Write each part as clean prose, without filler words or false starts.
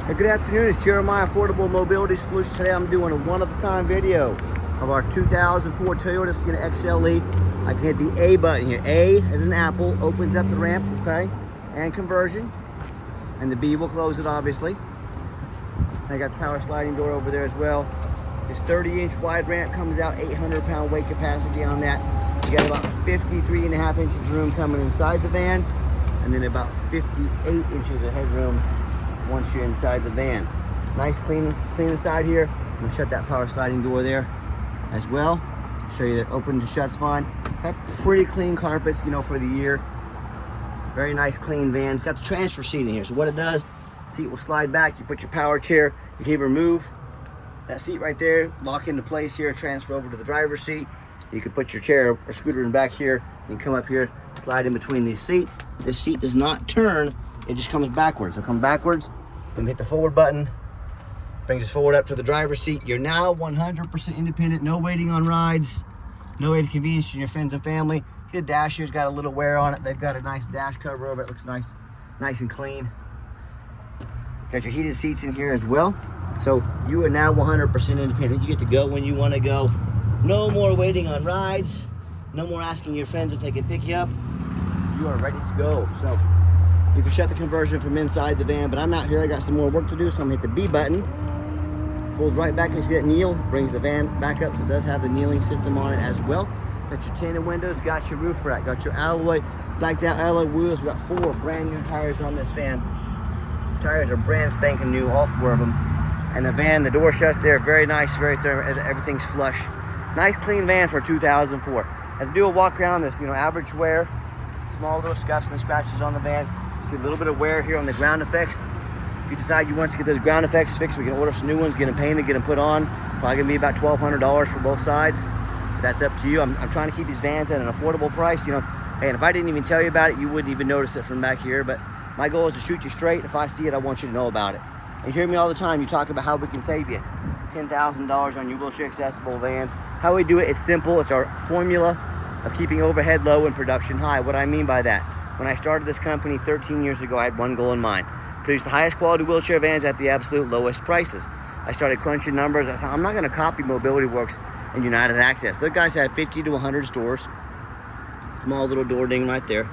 Hey, good afternoon, it's Jeremiah Affordable Mobility Solutions. Today I'm doing a one-of-a-kind video of our 2004 Toyota Sienna XLE. I can hit the A button here. A as an apple, opens up the ramp, okay, and conversion. And the B will close it, obviously. I got the power sliding door over there as well. This 30-inch wide ramp comes out, 800-pound weight capacity on that. You got about 53.5 inches of room coming inside the van, and then about 58 inches of headroom once you're inside the van. Nice clean inside here. I'm gonna shut that power sliding door there as well. Show you that it opens and shuts fine. Got pretty clean carpets, you know, for the year. Very nice clean van. It's got the transfer seat in here. So what it does, seat will slide back. You put your power chair, you can even remove that seat right there, lock into place here, transfer over to the driver's seat. You can put your chair or scooter in back here. You can come up here, slide in between these seats. This seat does not turn, it just comes backwards. It'll come backwards, then hit the forward button, brings us forward up to the driver's seat. You're now 100% independent, no waiting on rides, no inconvenience to your friends and family. The dash here's got a little wear on it. They've got a nice dash cover over it. Looks nice and clean. Got your heated seats in here as well. So you are now 100% independent. You get to go when you want to go. No more waiting on rides. No more asking your friends if they can pick you up. You are ready to go. So you can shut the conversion from inside the van, but I'm out here. I got some more work to do, so I'm gonna hit the B button. Folds right back, and you see that kneel, brings the van back up, so it does have the kneeling system on it as well. Got your tinted windows, got your roof rack, got your alloy, blacked out alloy wheels. We got 4 brand new tires on this van. The tires are brand spanking new, all 4 of them. And the van, the door shuts there, very nice, very thorough, everything's flush. Nice clean van for 2004. As I do a walk around, this, you know, average wear, small little scuffs and scratches on the van. See a little bit of wear here on the ground effects. If you decide you want to get those ground effects fixed, we can order some new ones, get them painted, get them put on. Probably gonna be about $1,200 for both sides. But that's up to you. I'm trying to keep these vans at an affordable price, you know. Hey, and if I didn't even tell you about it, you wouldn't even notice it from back here. But my goal is to shoot you straight. If I see it, I want you to know about it. And you hear me all the time, you talk about how we can save you $10,000 on your wheelchair accessible vans. How we do it, it's simple. It's our formula of keeping overhead low and production high. What I mean by that, when I started this company 13 years ago, I had one goal in mind: produce the highest quality wheelchair vans at the absolute lowest prices. I started crunching numbers. I said, I'm not going to copy Mobility Works and United Access. Those guys had 50 to 100 stores. Small little door ding right there.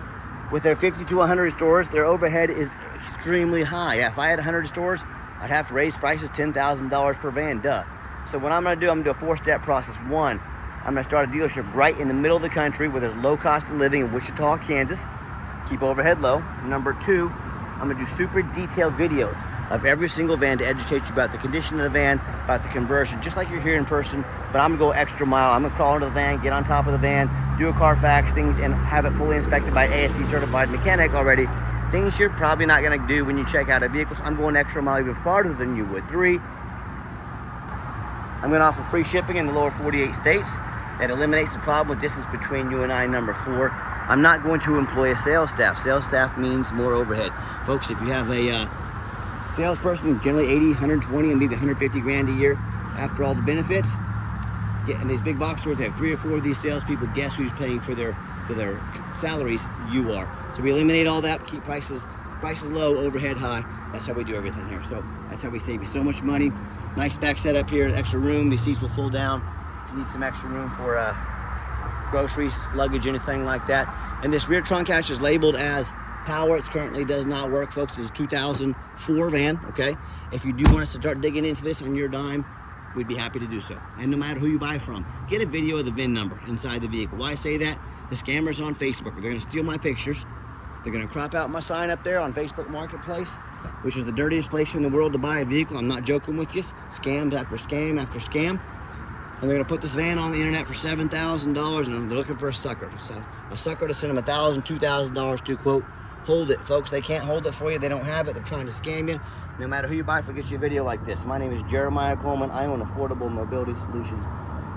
With their 50 to 100 stores, their overhead is extremely high. Yeah, if I had 100 stores, I'd have to raise prices $10,000 per van, duh. So what I'm going to do, I'm going to do a 4-step process. 1, I'm going to start a dealership right in the middle of the country where there's low cost of living in Wichita, Kansas. Keep overhead low. Number 2, I'm gonna do super detailed videos of every single van to educate you about the condition of the van, about the conversion, just like you're here in person, but I'm gonna go extra mile. I'm gonna crawl into the van, get on top of the van, do a Carfax things, and have it fully inspected by ASE certified mechanic already. Things you're probably not gonna do when you check out a vehicle. So I'm going extra mile even farther than you would. 3, I'm gonna offer free shipping in the lower 48 states. That eliminates the problem with distance between you and I. Number 4, I'm not going to employ a sales staff. Sales staff means more overhead. Folks, if you have a salesperson, generally 80, 120, and maybe 150 grand a year after all the benefits, in these big box stores, they have 3 or 4 of these salespeople. Guess who's paying for their salaries? You are. So we eliminate all that, keep prices low, overhead high. That's how we do everything here. So that's how we save you so much money. Nice back setup here, extra room. These seats will fold down. Need some extra room for groceries, luggage, anything like that. And this rear trunk hatch is labeled as power. It currently does not work, folks. It's a 2004 van, okay? If you do want us to start digging into this on your dime, we'd be happy to do so. And no matter who you buy from, get a video of the VIN number inside the vehicle. Why I say that? The scammers on Facebook are going to steal my pictures. They're going to crop out my sign up there on Facebook Marketplace, which is the dirtiest place in the world to buy a vehicle. I'm not joking with you. Scams after scam after scam. And they're gonna put this van on the internet for $7,000, and they're looking for a sucker. So a sucker to send them $1,000, $2,000 to, quote, hold it. Folks, they can't hold it for you. They don't have it. They're trying to scam you. No matter who you buy for, get you a video like this. My name is Jeremiah Coleman. I own Affordable Mobility Solutions.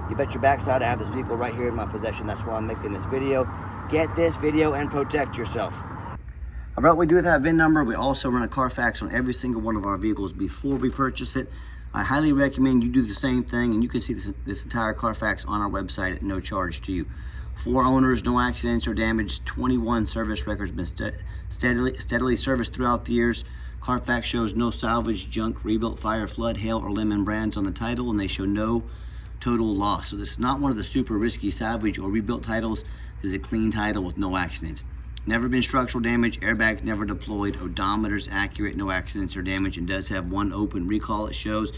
You bet your backside I have this vehicle right here in my possession. That's why I'm making this video. Get this video and protect yourself. All right, we do with that VIN number. We also run a Carfax on every single one of our vehicles before we purchase it. I highly recommend you do the same thing, and you can see this entire Carfax on our website at no charge to you. 4 owners, no accidents or damage, 21 service records, been steadily serviced throughout the years. Carfax shows no salvage, junk, rebuilt, fire, flood, hail, or lemon brands on the title, and they show no total loss. So this is not one of the super risky salvage or rebuilt titles. This is a clean title with no accidents. Never been structural damage, airbags never deployed, odometer's accurate, no accidents or damage, and does have one open recall. It shows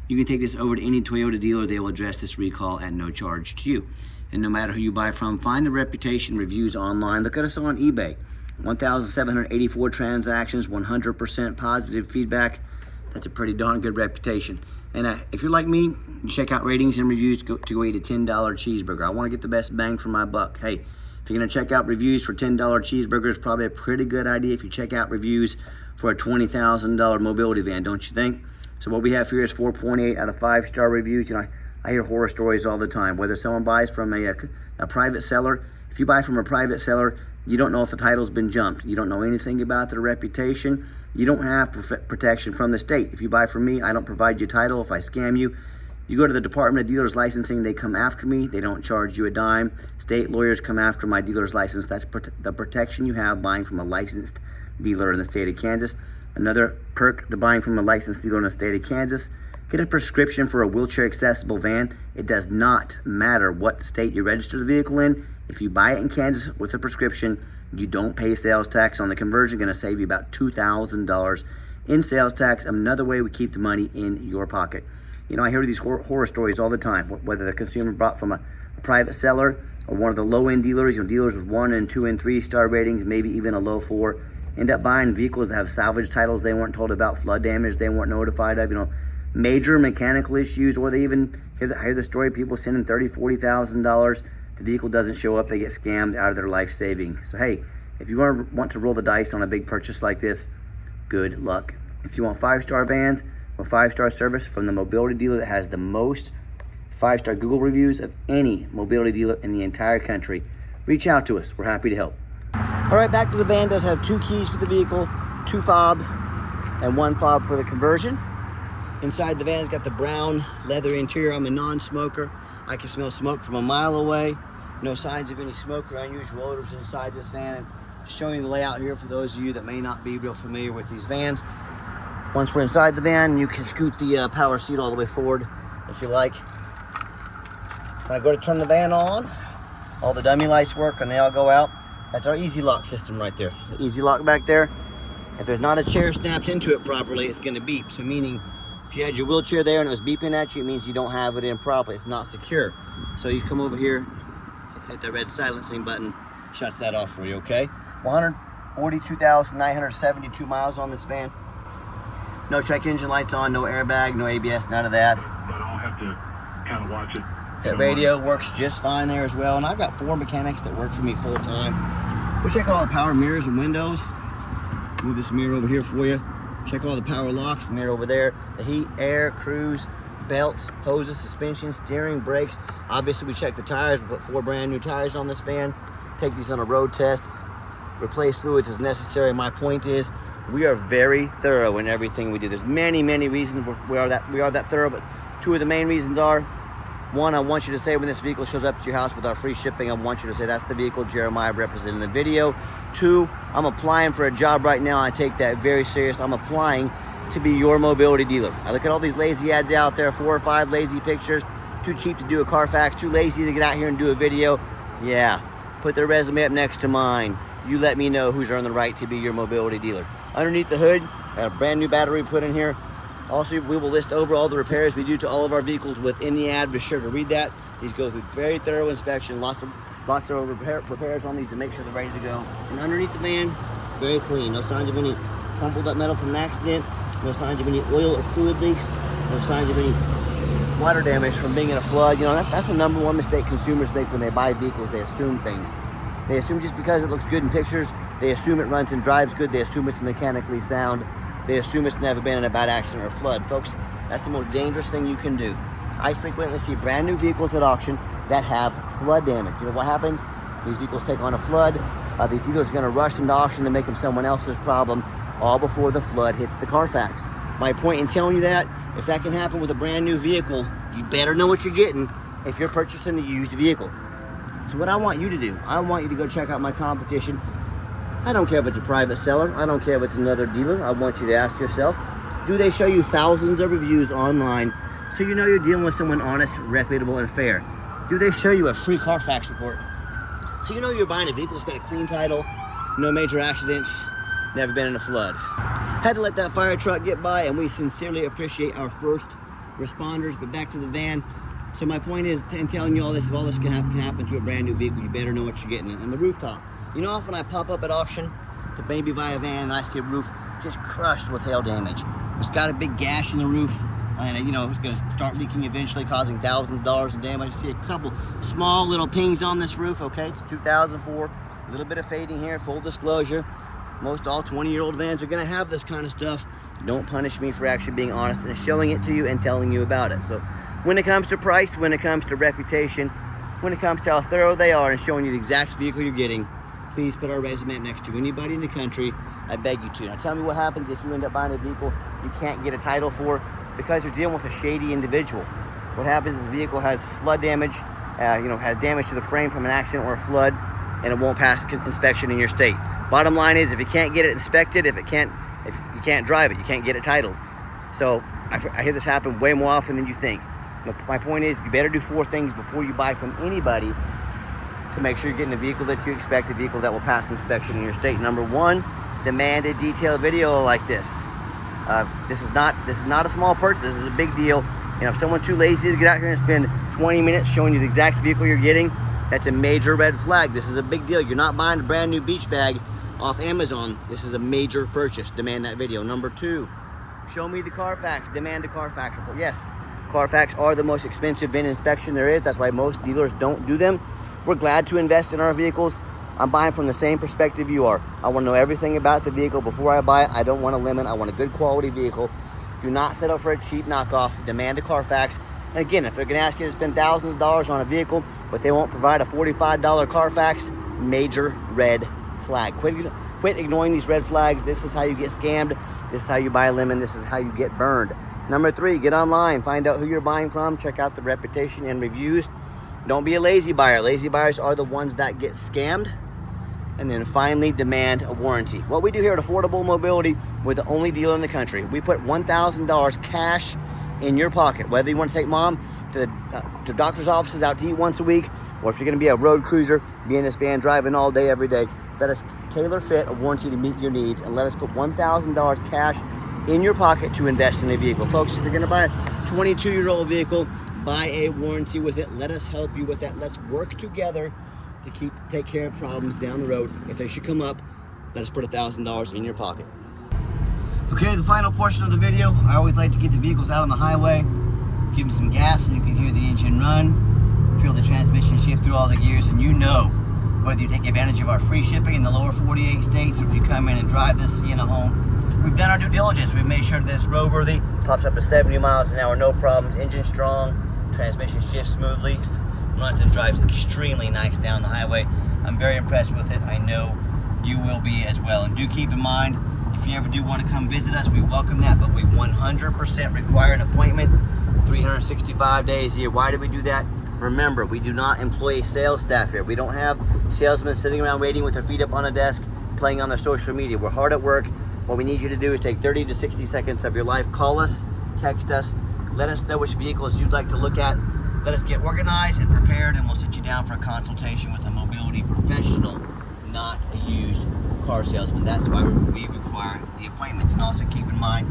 you can take this over to any Toyota dealer. They will address this recall at no charge to you. And no matter who you buy from, find the reputation reviews online. Look at us on eBay. 1,784 transactions, 100% positive feedback. That's a pretty darn good reputation. And if you're like me, check out ratings and reviews to go eat a $10 cheeseburger. I want to get the best bang for my buck. Hey, if you're going to check out reviews for $10 cheeseburgers, probably a pretty good idea if you check out reviews for a $20,000 mobility van, don't you think? So what we have here is 4.8 out of 5-star reviews. You know, I hear horror stories all the time. Whether someone buys from a private seller, if you buy from a private seller, you don't know if the title's been jumped. You don't know anything about their reputation. You don't have protection from the state. If you buy from me, I don't provide you title. If I scam you, you go to the Department of Dealers Licensing, they come after me. They don't charge you a dime. State lawyers come after my dealer's license. That's the protection you have buying from a licensed dealer in the state of Kansas. Another perk to buying from a licensed dealer in the state of Kansas, get a prescription for a wheelchair accessible van. It does not matter what state you register the vehicle in. If you buy it in Kansas with a prescription, you don't pay sales tax on the conversion. Going to save you about $2,000 in sales tax. Another way we keep the money in your pocket. You know, I hear these horror stories all the time, whether the consumer bought from a private seller or one of the low-end dealers, you know, dealers with 1 and 2 and 3-star ratings, maybe even a low 4, end up buying vehicles that have salvage titles they weren't told about, flood damage they weren't notified of, you know, major mechanical issues, or they even hear the story of people sending $30,000, $40,000. The vehicle doesn't show up, they get scammed out of their life saving. So hey, if you want to roll the dice on a big purchase like this, good luck. If you want 5-star vans or 5-star service from the mobility dealer that has the most 5-star Google reviews of any mobility dealer in the entire country, reach out to us. We're happy to help. All right, back to the van. Does have 2 keys for the vehicle, 2 fobs, and 1 fob for the conversion. Inside the van has got the brown leather interior. I'm a non-smoker. I can smell smoke from a mile away. No signs of any smoke or unusual odors inside this van. And just showing you the layout here for those of you that may not be real familiar with these vans. Once we're inside the van, you can scoot the power seat all the way forward if you like. When I go to turn the van on, all the dummy lights work and they all go out. That's our easy lock system right there. The easy lock back there. If there's not a chair snapped into it properly, it's going to beep. So meaning, if you had your wheelchair there and it was beeping at you, it means you don't have it in properly. It's not secure. So you come over here, hit the red silencing button, shuts that off for you, okay? 142,972 miles on this van. No check engine lights on, no airbag, no ABS, none of that. But I'll have to kind of watch it. That radio works just fine there as well. And I've got 4 mechanics that work for me full time. We'll check all the power mirrors and windows. Move this mirror over here for you. Check all the power locks, mirror over there. The heat, air, cruise, belts, hoses, suspension, steering, brakes. Obviously we check the tires. We put 4 brand new tires on this van. Take these on a road test. Replace fluids as necessary. My point is, we are very thorough in everything we do. There's many reasons we are that thorough, but 2 of the main reasons are, 1, I want you to say when this vehicle shows up at your house with our free shipping, I want you to say that's the vehicle Jeremiah represented in the video. 2, I'm applying for a job right now. I take that very serious. I'm applying to be your mobility dealer. I look at all these lazy ads out there, 4 or 5 lazy pictures, too cheap to do a Carfax, too lazy to get out here and do a video. Yeah, put their resume up next to mine. You let me know who's earned the right to be your mobility dealer. Underneath the hood, got a brand new battery put in here. Also, we will list over all the repairs we do to all of our vehicles within the ad. Be sure to read that. These go through very thorough inspection. Lots of repairs on these to make sure they're ready to go. And underneath the van, very clean. No signs of any crumpled up metal from an accident. No signs of any oil or fluid leaks. No signs of any water damage from being in a flood. You know, that's the number 1 mistake consumers make when they buy vehicles. They assume things. They assume just because it looks good in pictures, they assume it runs and drives good, they assume it's mechanically sound, they assume it's never been in a bad accident or flood. Folks, that's the most dangerous thing you can do. I frequently see brand new vehicles at auction that have flood damage. You know what happens? These vehicles take on a flood. These dealers are going to rush them to auction to make them someone else's problem, all before the flood hits the Carfax. My point in telling you that, if that can happen with a brand new vehicle, you better know what you're getting if you're purchasing a used vehicle. So what I want you to do, I want you to go check out my competition. I don't care if it's a private seller. I don't care if it's another dealer. I want you to ask yourself, do they show you thousands of reviews online so you know you're dealing with someone honest, reputable, and fair? Do they show you a free Carfax report so you know you're buying a vehicle that's got a clean title, no major accidents, never been in a flood? Had to let that fire truck get by, and we sincerely appreciate our first responders. But back to the van. So my point is, in telling you all this, if all this can happen to a brand new vehicle, you better know what you're getting. And the rooftop. You know, often I pop up at auction to maybe buy a van and I see a roof just crushed with hail damage. It's got a big gash in the roof, and you know, it's going to start leaking eventually, causing thousands of dollars in damage. I see a couple small little pings on this roof. Okay, it's 2004, a little bit of fading here, full disclosure. Most all 20-year-old vans are going to have this kind of stuff. Don't punish me for actually being honest and showing it to you and telling you about it. So when it comes to price, when it comes to reputation, when it comes to how thorough they are and showing you the exact vehicle you're getting, please put our resume next to anybody in the country. I beg you to. Now tell me what happens if you end up buying a vehicle you can't get a title for because you're dealing with a shady individual. What happens if the vehicle has flood damage, has damage to the frame from an accident or a flood, and it won't pass inspection in your state? Bottom line is, if you can't get it inspected, if you can't drive it, you can't get it titled. So I hear this happen way more often than you think. My point is, you better do 4 things before you buy from anybody to make sure you're getting the vehicle that you expect, a vehicle that will pass inspection in your state. Number 1, demand a detailed video like this. This is not a small purchase. This is a big deal. If someone's too lazy to get out here and spend 20 minutes showing you the exact vehicle you're getting, that's a major red flag. This is a big deal. You're not buying a brand new beach bag off Amazon. This is a major purchase. Demand that video. Number 2, show me the Carfax. Demand a Carfax report. Yes, Carfax are the most expensive VIN inspection there is. That's why most dealers don't do them. We're glad to invest in our vehicles. I'm buying from the same perspective you are. I want to know everything about the vehicle before I buy it. I don't want a lemon. I want a good quality vehicle. Do not settle for a cheap knockoff. Demand a Carfax. And again, if they're going to ask you to spend thousands of dollars on a vehicle, but they won't provide a $45 Carfax, major red flag. Quit ignoring these red flags. This is how you get scammed. This is how you buy a lemon. This is how you get burned. Number 3, get online. Find out who you're buying from. Check out the reputation and reviews. Don't be a lazy buyer. Lazy buyers are the ones that get scammed. And then finally, demand a warranty. What we do here at Affordable Mobility, we're the only dealer in the country. We put $1,000 cash in your pocket, whether you want to take mom to doctor's offices, out to eat once a week, or if you're going to be a road cruiser, be in this van driving all day, every day. Let us tailor fit a warranty to meet your needs, and let us put $1,000 cash in your pocket to invest in a vehicle. Folks, if you're going to buy a 22-year-old vehicle, buy a warranty with it. Let us help you with that. Let's work together to take care of problems down the road. If they should come up, let us put $1,000 in your pocket. Okay, the final portion of the video. I always like to get the vehicles out on the highway, give them some gas so you can hear the engine run, feel the transmission shift through all the gears, and you know, whether you take advantage of our free shipping in the lower 48 states, or if you come in and drive this Sienna home, we've done our due diligence. We've made sure that it's roadworthy, pops up to 70 miles an hour, no problems, engine strong, transmission shifts smoothly, runs and drives extremely nice down the highway. I'm very impressed with it. I know you will be as well. And do keep in mind, if you ever do want to come visit us, we welcome that, but we 100% require an appointment 365 days a year. Why do we do that? Remember, we do not employ sales staff here. We don't have salesmen sitting around waiting with their feet up on a desk, playing on their social media. We're hard at work. What we need you to do is take 30 to 60 seconds of your life. Call us, text us, let us know which vehicles you'd like to look at. Let us get organized and prepared, and we'll sit you down for a consultation with a mobility professional, not a used car salesman. That's why we require the appointments. And also keep in mind,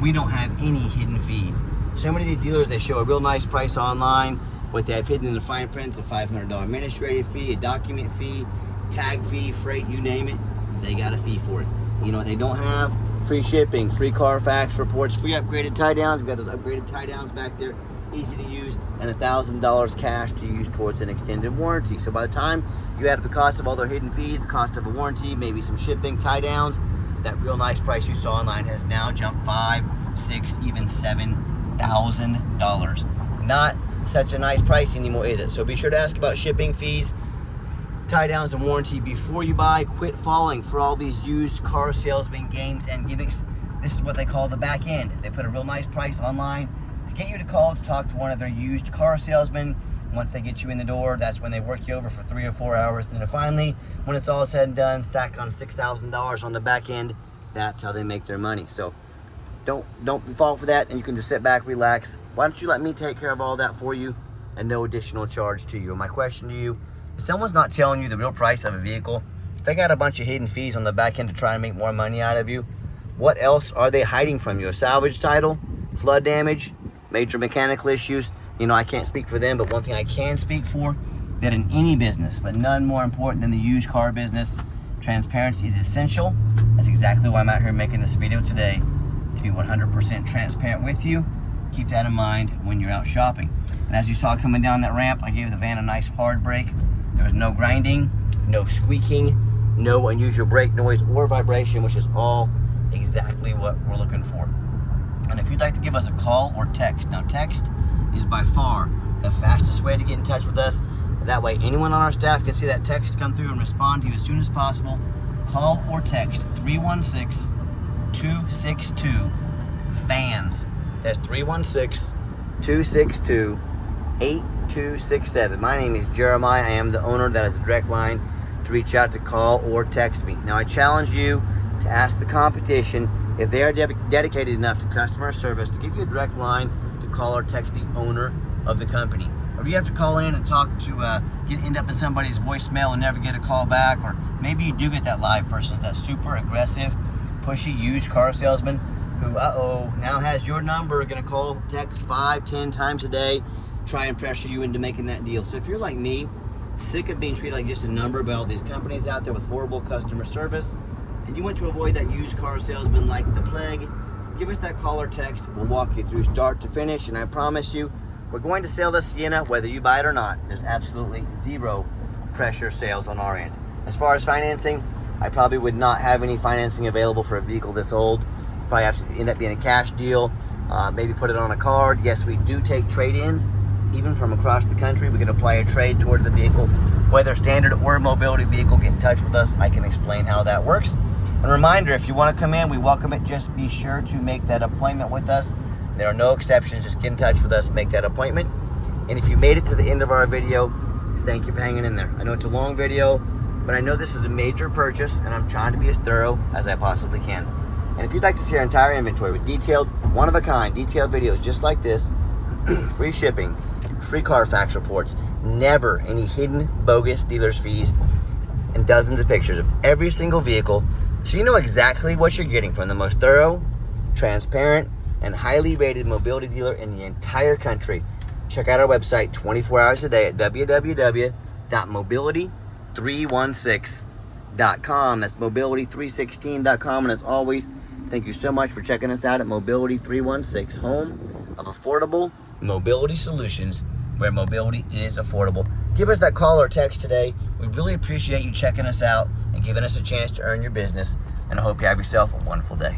we don't have any hidden fees. So many of these dealers, they show a real nice price online. What they have hidden in the fine print is a $500 administrative fee, a document fee, tag fee, freight, you name it. They got a fee for it. You know what they don't have? Free shipping, free Carfax reports, free upgraded tie downs. We've got those upgraded tie downs back there, easy to use, and $1,000 cash to use towards an extended warranty. So by the time you add up the cost of all their hidden fees, the cost of a warranty, maybe some shipping, tie downs, that real nice price you saw online has now jumped $5,000, $6,000, even $7,000. Not such a nice price anymore, is it? So be sure to ask about shipping fees, tie downs, and warranty before you buy. Quit falling for all these used car salesman games and gimmicks. This is what they call the back end. They put a real nice price online, to get you to call to talk to one of their used car salesmen. Once they get you in the door, that's when they work you over for 3 or 4 hours. And then finally, when it's all said and done, stack on $6,000 on the back end. That's how they make their money. So don't fall for that, and you can just sit back, relax. Why don't you let me take care of all that for you and no additional charge to you? And my question to you, if someone's not telling you the real price of a vehicle, if they got a bunch of hidden fees on the back end to try and make more money out of you, what else are they hiding from you? A salvage title, flood damage, major mechanical issues? You know, I can't speak for them, but one thing I can speak for, that in any business, but none more important than the used car business, transparency is essential. That's exactly why I'm out here making this video today, to be 100% transparent with you. Keep that in mind when you're out shopping. And as you saw coming down that ramp, I gave the van a nice hard brake. There was no grinding, no squeaking, no unusual brake noise or vibration, which is all exactly what we're looking for. And if you'd like to give us a call or text, now text is by far the fastest way to get in touch with us. That way anyone on our staff can see that text come through and respond to you as soon as possible. Call or text 316-262-FANS. That's 316-262-8267. My name is Jeremiah. I am the owner. That is the direct line to reach out to call or text me. Now I challenge you to ask the competition if they are dedicated enough to customer service to give you a direct line to call or text the owner of the company. Or do you have to call in and talk to end up in somebody's voicemail and never get a call back? Or maybe you do get that live person, that super aggressive, pushy used car salesman who, now has your number, gonna call, text 5-10 times a day, try and pressure you into making that deal. So if you're like me, sick of being treated like just a number by all these companies out there with horrible customer service, and you want to avoid that used car salesman like the plague, give us that call or text. We'll walk you through start to finish, and I promise you, we're going to sell the Sienna whether you buy it or not. There's absolutely zero pressure sales on our end. As far as financing, I probably would not have any financing available for a vehicle this old. Probably have to end up being a cash deal, maybe put it on a card. Yes, we do take trade-ins, even from across the country. We can apply a trade towards the vehicle, whether standard or a mobility vehicle. Get in touch with us. I can explain how that works. And a reminder, if you want to come in, we welcome it. Just be sure to make that appointment with us. There are no exceptions. Just get in touch with us, make that appointment. And if you made it to the end of our video, thank you for hanging in there. I know it's a long video, but I know this is a major purchase, and I'm trying to be as thorough as I possibly can. And if you'd like to see our entire inventory with detailed, one-of-a-kind, detailed videos just like this, free shipping, free Carfax reports, never any hidden, bogus dealer's fees, and dozens of pictures of every single vehicle, so you know exactly what you're getting from the most thorough, transparent, and highly rated mobility dealer in the entire country. Check out our website 24 hours a day at www.mobility316.com. That's mobility316.com. And as always, thank you so much for checking us out at Mobility 316, home of affordable mobility solutions where mobility is affordable. Give us that call or text today. We really appreciate you checking us out and giving us a chance to earn your business. And I hope you have yourself a wonderful day.